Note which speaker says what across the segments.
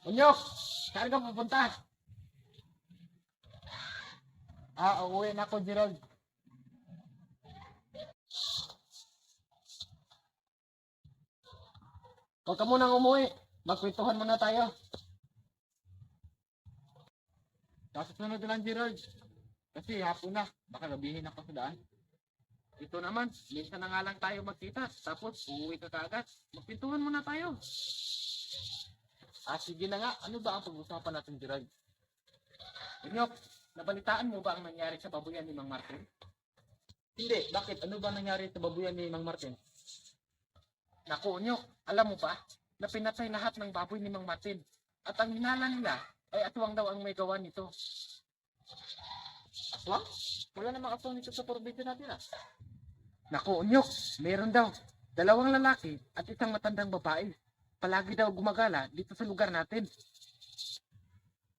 Speaker 1: Unyok, saan ka pupunta? Uuwi na ako, Gerald. Huwag ka munang umuwi. Magkwentuhan muna tayo. Kasunod na lang, Gerald. Kasi hapon na. Baka gabihin ako sa daan. Ito naman, minsan na nga lang tayo magkita. Tapos, uuwi ka kaagad. Magkwentuhan muna tayo. Sige na nga. Ano ba ang pag-usapan natin, Gerald? Unyok, nabalitaan mo ba ang nangyari sa babuyan ni Mang Martin? Hindi. Bakit? Ano ba nangyari sa babuyan ni Mang Martin? Naku, Unyok, alam mo ba na pinatay lahat ng baboy ni Mang Martin? At ang hinala nila ay aswang daw ang may gawa nito. Aswang? Wala namang aswang nito sa probinsya natin Naku, Unyok, meron daw. Dalawang lalaki at isang matandang babae. Palagi daw gumagala dito sa lugar natin.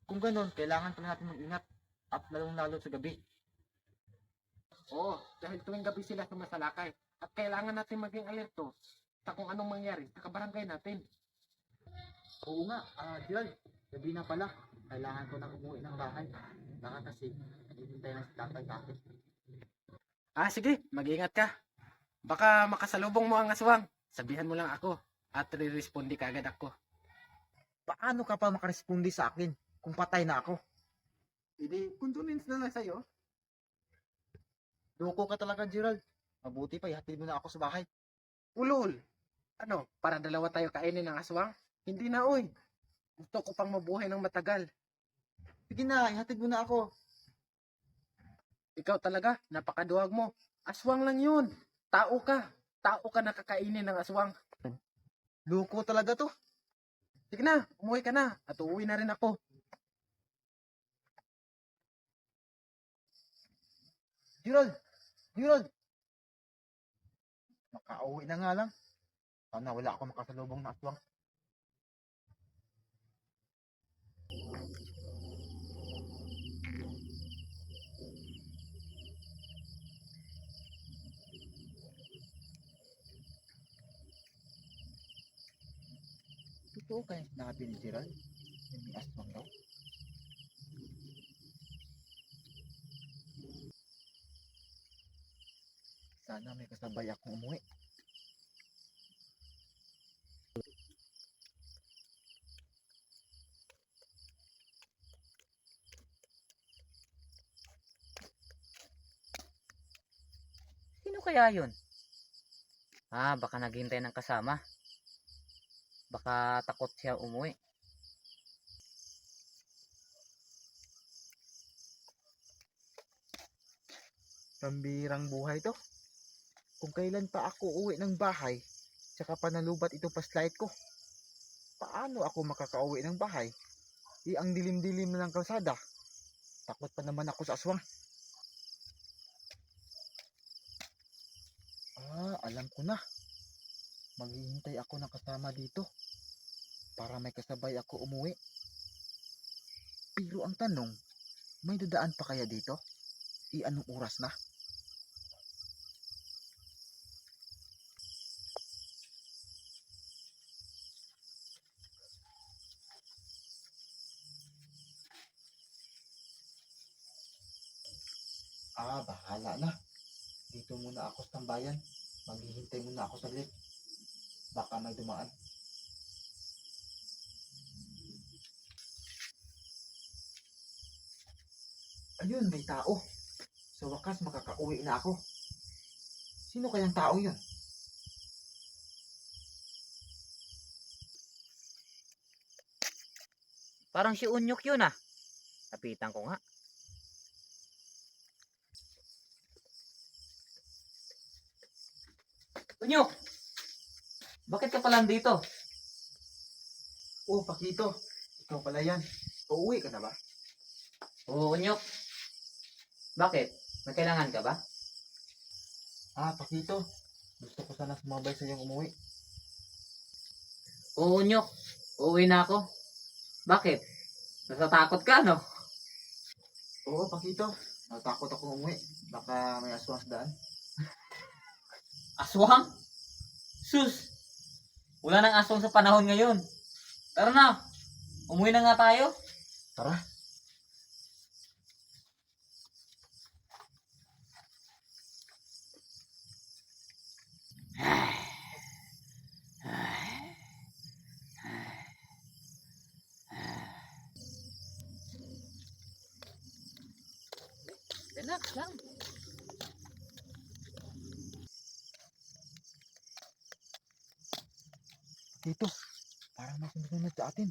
Speaker 1: Kung ganun, kailangan pa natin mag-ingat at lalong-lalo sa gabi. Oo, dahil tuwing gabi sila sumasalakay at kailangan natin maging alerto sa kung anong mangyari sa kabarangay natin. Oo nga, Gerald, gabi na pala. Kailangan ko na umuwi ng bahay. Baka kasi, naghihintay na si tatay natin. Sige, mag-ingat ka. Baka makasalubong mo ang aswang. Sabihan mo lang ako at re-respondi ka agad ako.
Speaker 2: Paano ka pa makarespondi sa akin kung patay na ako?
Speaker 1: Hindi, condolence na lang sa'yo.
Speaker 2: Loko ka talaga, Gerald. Mabuti pa, ihatid mo na ako sa bahay.
Speaker 1: Ulol! Ano, para dalawa tayo kainin ng aswang? Hindi na, oy. Gusto ko pang mabuhay ng matagal.
Speaker 2: Sige na, ihatid mo na ako.
Speaker 1: Ikaw talaga, napakaduwag mo. Aswang lang yun. Tao ka. Tao ka na kakainin ng aswang.
Speaker 2: Loko talaga to.
Speaker 1: Sige na, umuwi ka na. At uuwi na rin ako.
Speaker 2: Gerald! Gerald! Makauwi na nga lang. Sana wala ako makasalubong na aswang. Totoo kaya sinabi ni Gerald na may aswang daw? Sana may kasabay akong umuwi.
Speaker 3: Sino kaya yun? Baka naghintay ng kasama. Baka takot siya umuwi.
Speaker 2: Pambirang buhay to. Kung kailan pa ako uwi ng bahay, tsaka pa nalubat itong flashlight ko. Paano ako makakauwi ng bahay? Ang dilim-dilim na ng kalsada. Takot pa naman ako sa aswang. Alam ko na. Maghihintay ako ng kasama dito para may kasabay ako umuwi. Pero ang tanong, may dadaan pa kaya dito? Anong oras na? Bahala na. Dito muna ako sa tambayan. Maghihintay muna ako saglit. Baka may dumaan. Ayun, may tao. Sa wakas makakauwi na ako. Sino kayang tao yun?
Speaker 3: Parang si Unyok yun Lapitan ko nga. Unyok! Bakit ka pala dito?
Speaker 2: Pakito. Ikaw pala yan. Uuwi ka na ba?
Speaker 3: Oo, Unyok. Bakit? May kailangan ka ba?
Speaker 2: Pakito. Gusto ko sana sumabay sa iyong umuwi.
Speaker 3: Oo, Unyok. Uuwi na ako. Bakit? Natatakot ka, no?
Speaker 2: Oo, Pakito. Natakot ako umuwi. Baka may aswang sa daan.
Speaker 3: Aswang? Sus! Wala nang aswang sa panahon ngayon. Tara na! Umuwi na nga tayo.
Speaker 2: Tara.
Speaker 3: Relax lang.
Speaker 2: Dito. Parang may sumunod sa atin.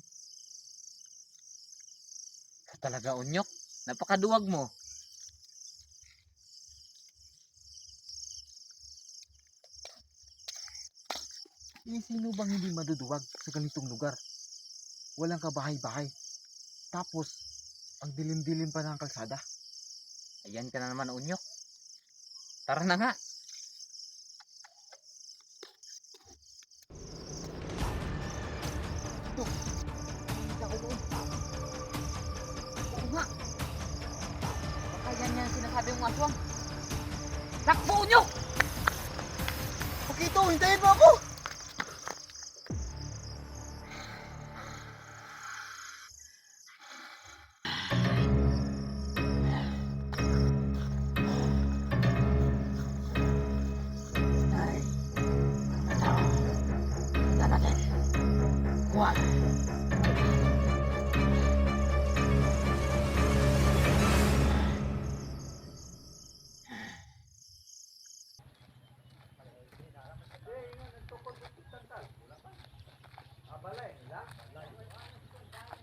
Speaker 3: Talaga, Unyok. Napakaduwag mo.
Speaker 2: Sino bang hindi maduduwag sa ganitong lugar? Walang kabahay-bahay. Tapos, ang dilim-dilim pa ng kalsada.
Speaker 3: Ayan ka na naman, Unyok. Tara na nga.
Speaker 2: Kita ko doon.
Speaker 3: Oo nga. Baka yan yan sinasabi mong aswang. Takbo, Unyok!
Speaker 2: Pakito, hintayin mo ako!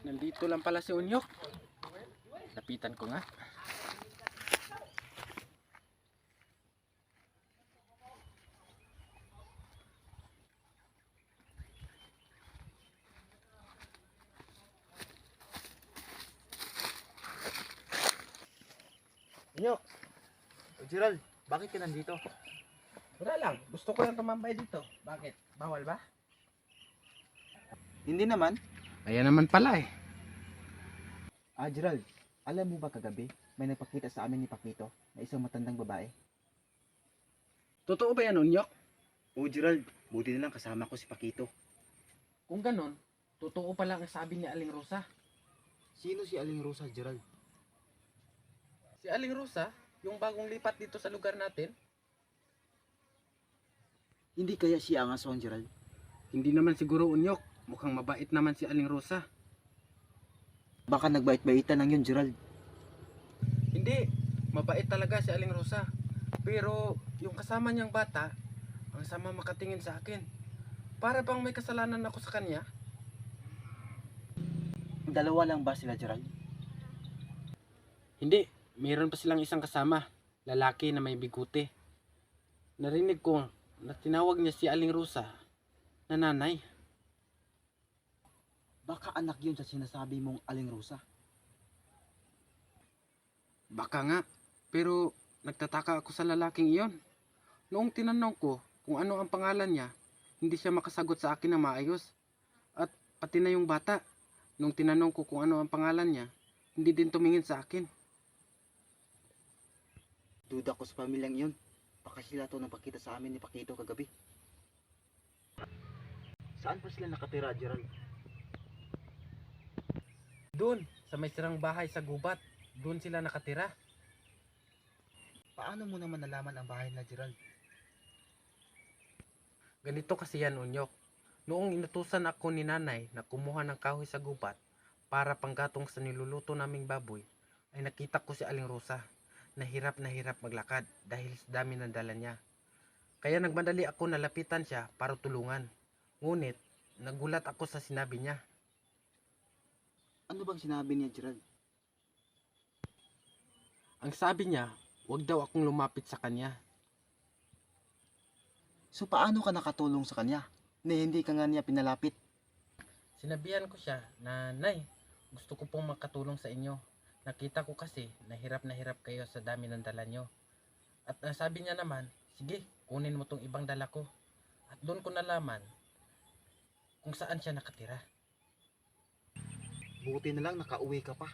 Speaker 1: Nandito lang pala si Unyok. Lapitan ko nga.
Speaker 2: Inyo! Gerald, bakit ka nandito?
Speaker 1: Wala lang. Gusto ko lang tumambay dito. Bakit? Bawal ba?
Speaker 2: Hindi naman.
Speaker 1: Ayan naman pala eh.
Speaker 2: Gerald, alam mo ba kagabi, may nagpakita sa amin ni Pakito na isang matandang babae?
Speaker 1: Totoo ba yan, Unyok?
Speaker 2: Oo, Gerald. Buti na lang kasama ko si Pakito.
Speaker 1: Kung ganon, totoo pala ang sabi ni Aling Rosa.
Speaker 2: Sino si Aling Rosa, Gerald?
Speaker 1: Si Aling Rosa, yung bagong lipat dito sa lugar natin,
Speaker 2: Hindi kaya siya ang aswang, Gerald?
Speaker 1: hindi naman siguro, Unyok. Mukhang mabait naman si Aling Rosa.
Speaker 2: Baka nagbait-baitan lang yun, Gerald.
Speaker 1: Hindi, mabait talaga si Aling Rosa. Pero yung kasama niyang bata, ang sama makatingin sa akin. Para bang may kasalanan ako sa kanya?
Speaker 2: Dalawa lang ba sila, Gerald?
Speaker 1: Hindi, mayroon pa silang isang kasama, lalaki na may biguti. Narinig ko na tinawag niya si Aling Rosa na nanay.
Speaker 2: Baka anak yun sa sinasabi mong Aling Rosa.
Speaker 1: Baka nga, pero nagtataka ako sa lalaking iyon. Noong tinanong ko kung ano ang pangalan niya, hindi siya makasagot sa akin na maayos. At pati na yung bata, nung tinanong ko kung ano ang pangalan niya, hindi din tumingin sa akin.
Speaker 2: Duda ko sa pamilyang iyon. Baka sila to napakita sa amin ni Pakito kagabi. Saan pa sila nakatira, Gerald?
Speaker 1: Doon, sa may sirang bahay sa gubat, doon sila nakatira.
Speaker 2: Paano mo naman nalaman ang bahay na, Gerald?
Speaker 1: Ganito kasi yan, Unyok. Noong inutusan ako ni nanay na kumuha ng kahoy sa gubat para panggatong sa niluluto naming baboy, ay nakita ko si Aling Rosa na hirap maglakad dahil sa dami ng dala niya. Kaya nagmadali ako na lapitan siya para tulungan. Ngunit, nagulat ako sa sinabi niya.
Speaker 2: Ano bang sinabi niya, Gerald?
Speaker 1: Ang sabi niya, huwag daw akong lumapit sa kanya.
Speaker 2: So paano ka nakatulong sa kanya? Na hindi ka nga niya pinalapit.
Speaker 1: Sinabihan ko siya na, Nay, gusto ko pong makatulong sa inyo. Nakita ko kasi na hirap kayo sa dami ng dala nyo. At sabi niya naman, sige, kunin mo tong ibang dala ko. At doon ko nalaman kung saan siya nakatira.
Speaker 2: Buti na lang nakauwi ka pa.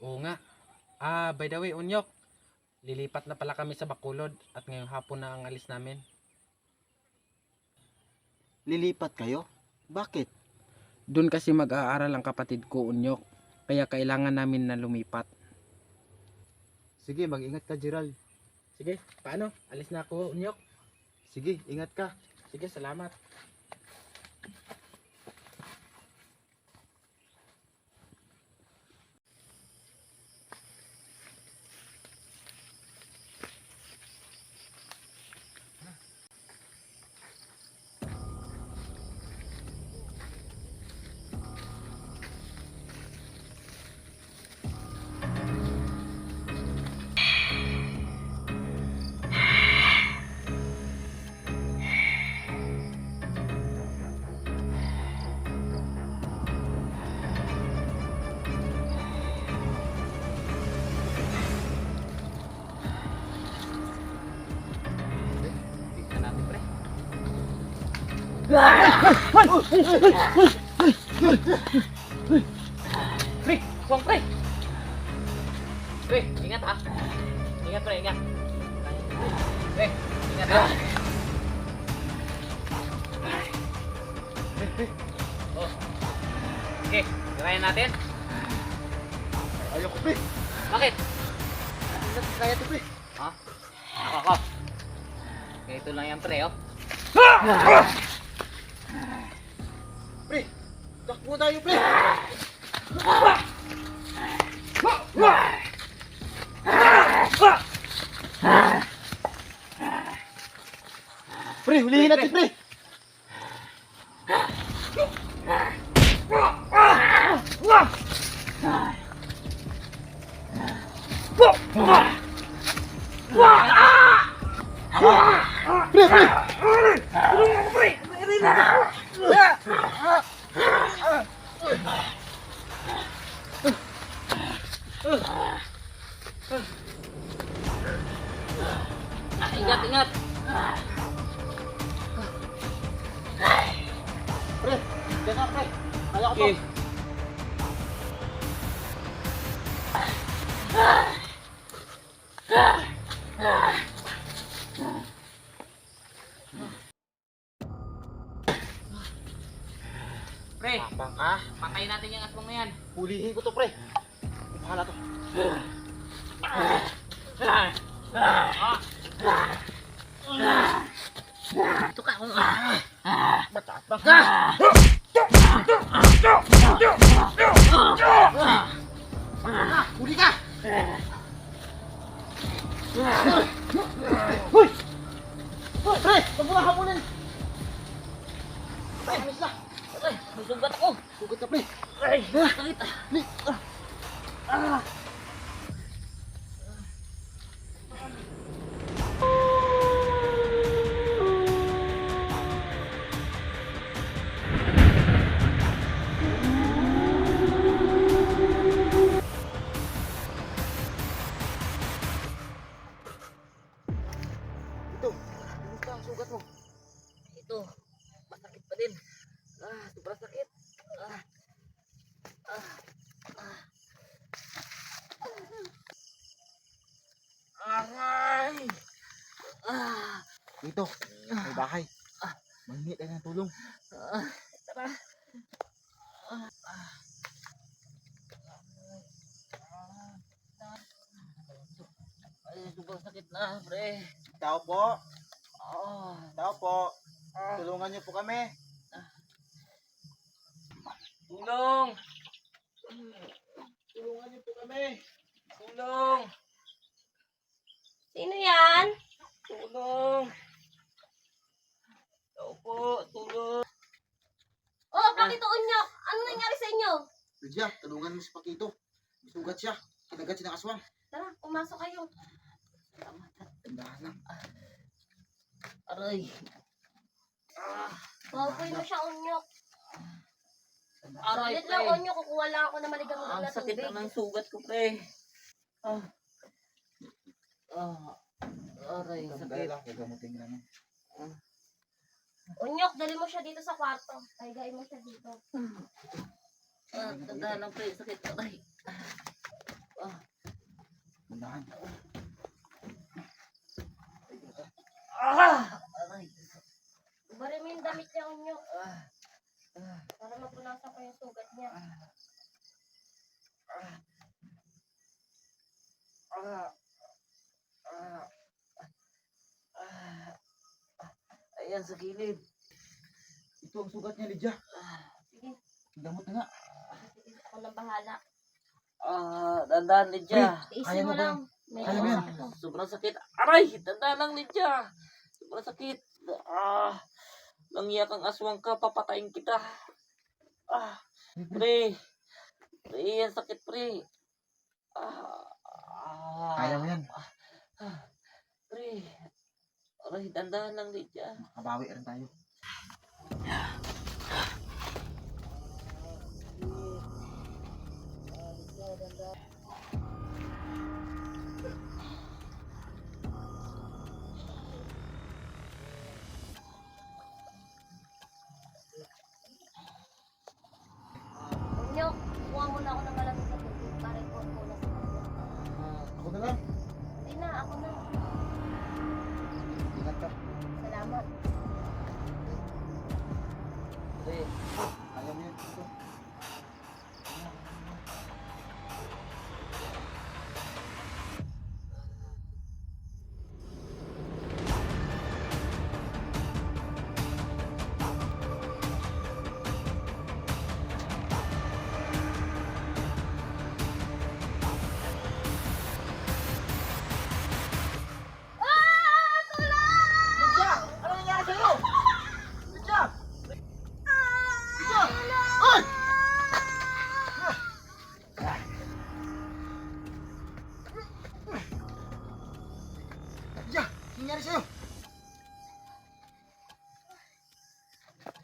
Speaker 1: Oo nga. By the way, Unyok, lilipat na pala kami sa Bacolod at ngayong hapon na ang alis namin.
Speaker 2: Lilipat kayo? Bakit?
Speaker 1: Doon kasi mag-aaral ang kapatid ko, Unyok. Kaya kailangan namin na lumipat.
Speaker 2: Sige, mag-ingat ka, Gerald.
Speaker 1: Sige, paano? Alis na ako, Unyok.
Speaker 2: Sige, ingat ka.
Speaker 1: Sige, salamat.
Speaker 3: Tingnan natin, pre. Pre, suwang pre. Pre, ingat ha. Ingat pre, ingat. Pre, ingat ha. Oh. Okay, girayan natin.
Speaker 2: Ayoko, pre.
Speaker 3: Bakit?
Speaker 2: Hindi na kaya to, pre.
Speaker 3: Ha? Ako. Ganito lang yan pre, oh.
Speaker 2: Pre, takbo tayo, pre. Pre, hulihin natin, pre. Pre, pre.
Speaker 3: Ingat, ingat.
Speaker 2: Pre, teka, pre. Kaya ko to.
Speaker 3: Okay. Pre,
Speaker 2: Tapang ka.
Speaker 3: patayin natin yung aswang na yan.
Speaker 2: Hulihin ko to, pre. Bahala to.
Speaker 3: Ito ka.
Speaker 2: Matapang ka. Huli ka. Hoy! Hoy, pre! Huwag mo na hamunin. Pre, alis na.
Speaker 3: Ay, may sugat ako.
Speaker 2: Sugat ka, pre.
Speaker 3: Ay, sakit.
Speaker 2: Ito, kumusta ang sugat mo?
Speaker 3: Ito, masakit pa din. Sobrang sakit. Aray!
Speaker 2: Dito, may bahay. Mangingi tayo ng tulong.
Speaker 3: Tara. Ay, sobrang sakit na, pre.
Speaker 2: Tao po.
Speaker 3: Ah,
Speaker 2: Tao po. Tulungan niyo po kami.
Speaker 3: tulong!
Speaker 2: Tulungan niyo po kami.
Speaker 3: Tulong!
Speaker 4: Sino yan?
Speaker 3: Tulong! Tao po, tulong!
Speaker 4: Oh, Pakito Unyok. Ano nangyari sa inyo?
Speaker 2: Lydia, tulungan mo si Pakito. May sugat siya. Kinagat siya ng aswang.
Speaker 4: Tara, pumasok kayo.
Speaker 2: Tandahan lang.
Speaker 3: Aray!
Speaker 4: Paupuin mo siya, Unyok.
Speaker 3: Aray,
Speaker 4: Ulit lang,
Speaker 3: pre!
Speaker 4: Unyok. Kukuha lang ako na maligamgam
Speaker 3: Ang
Speaker 4: na
Speaker 3: sakit
Speaker 4: tubig.
Speaker 3: na ng sugat ko, pre. Aray, sakit.
Speaker 2: lang. Gagamutin namin.
Speaker 4: Unyok, dali mo siya dito sa kwarto. Higain mo siya dito.
Speaker 3: Tandaan lang, pre. Sakit. Aray.
Speaker 2: Tandahan.
Speaker 3: Aray!
Speaker 4: Bari mo yung damit niya, Unyok. Para mapunasan ko yung sugat niya.
Speaker 3: Ayan sa gilid.
Speaker 2: Ito ang sugat niya, Lydia.
Speaker 4: Sige,
Speaker 2: Damot na nga.
Speaker 4: sige, ako na bahala.
Speaker 3: Dandan Lydia.
Speaker 2: Kaya
Speaker 4: Tiisin
Speaker 2: mo
Speaker 4: mo
Speaker 2: ba
Speaker 4: lang. Medyo
Speaker 2: Kaya mo yan?
Speaker 4: masakit to.
Speaker 3: Sobrang sakit. Aray! Dandan lang Lydia. Sobrang sakit. Nangyak ang aswang ka, papatayin kita. Pre. Pre, ang sakit pre.
Speaker 2: Kaya mo yan.
Speaker 3: Pre. Aray, dandan lang Lydia.
Speaker 2: Makabawi rin tayo.
Speaker 4: Unyok, kuha muna ako ng malamig na tubig para i-control na sa kanya.
Speaker 2: Ako na lang.
Speaker 4: Hindi na, ako na.
Speaker 2: Ingat ka.
Speaker 4: Salamat.
Speaker 3: Pre.
Speaker 2: Kaya mo yan. Ito. Lydia! Ano nangyari sa'yo? Lydia! Lydia! Ay! Lydia! Ano nangyari sa'yo?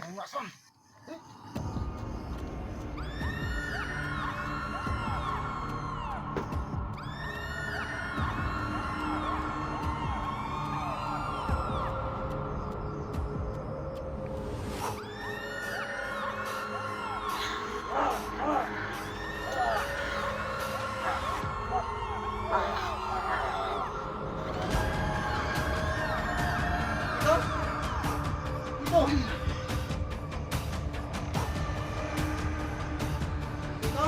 Speaker 2: Ang aswang! Ito! Ito!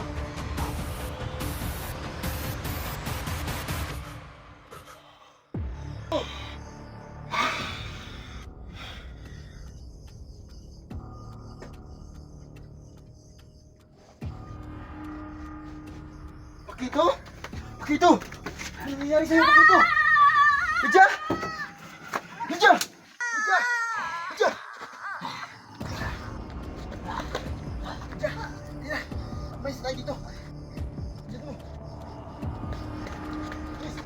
Speaker 2: Pakito? Pakito! Ano nangyari sa'yo, Pakito? Lydia! Lydia! Lydia! Lydia! Lydia! Lydia! Umayos tayo dito. Lydia mo. Please.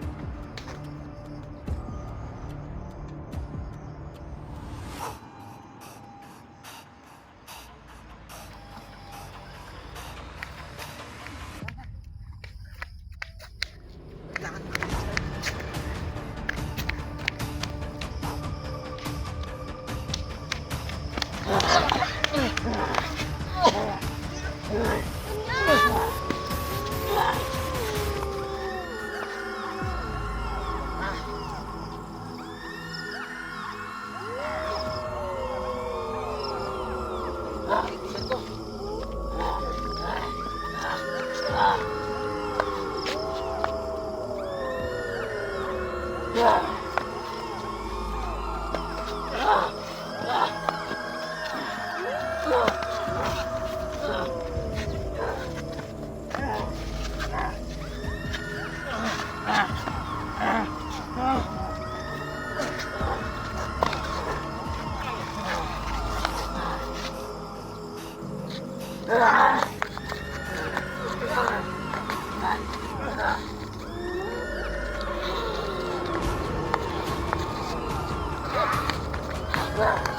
Speaker 3: Ah!